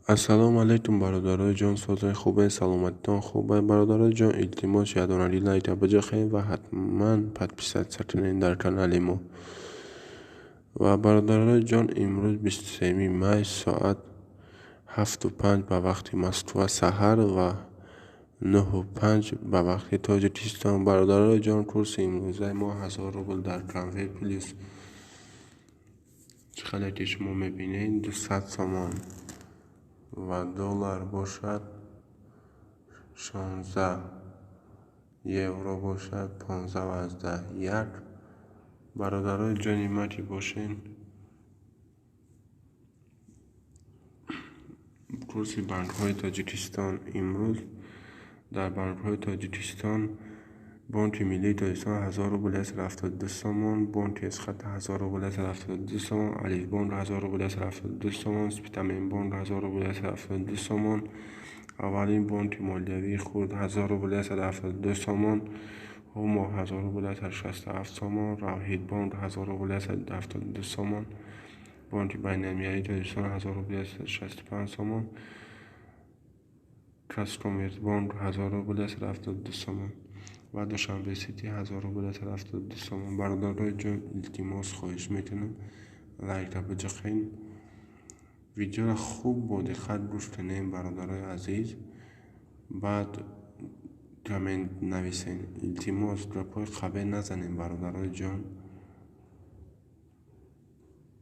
السلام علیکم برادرای جان، صوتای خوبه، سلامتیتان خوبه برادرای جان. التماس یادآوری لایک بجخین و حتما подписаться سرتنین در کانال ما. و برادرای جان، امروز 23 مای ساعت 7:05 به وقت مسکو سحر و 9:05 به وقت تاجیکستان. برادرای جان، کورس امروزه ما 1000 روبل در ترانسفر پلیس خیلی که شما میبینین 200 تومان و دلار باشد 16 یورو باشد 15 و 11 یک. برادرای جانیمتی باشین کورس بانک های تاجیکستان. امروز در بانک های تاجیکستان بانک ملی تاجیکستان 1000 روبل است 72 تومان، بانک اسخط 1000 روبل است 72 تومان، الف بانک 1000 روبل است 72 تومان، سپیتامین بانک 1000 روبل است 72 تومان، اولین بانک مالیوی خود 1000 روبل است 72 تومان، هما 1000 روبل است 67 تومان، روحید بانک 1000 روبل است 72 تومان، بانک بین‌المللی تاجیکستان 1000 روبل است 65 تومان، کاسکومرس بانک 1000 روبل است 72 تومان و دوشنبه سیتی 1000 روبل است 72 تومان. برادرای جان، التماس خواهش میکنم لایک را بجخین، ویدیو را خوب با دقت گوش کنین برادرای عزیز، بعد کامنت نویسین. التماس گپای خبه نزنین برادرای جان.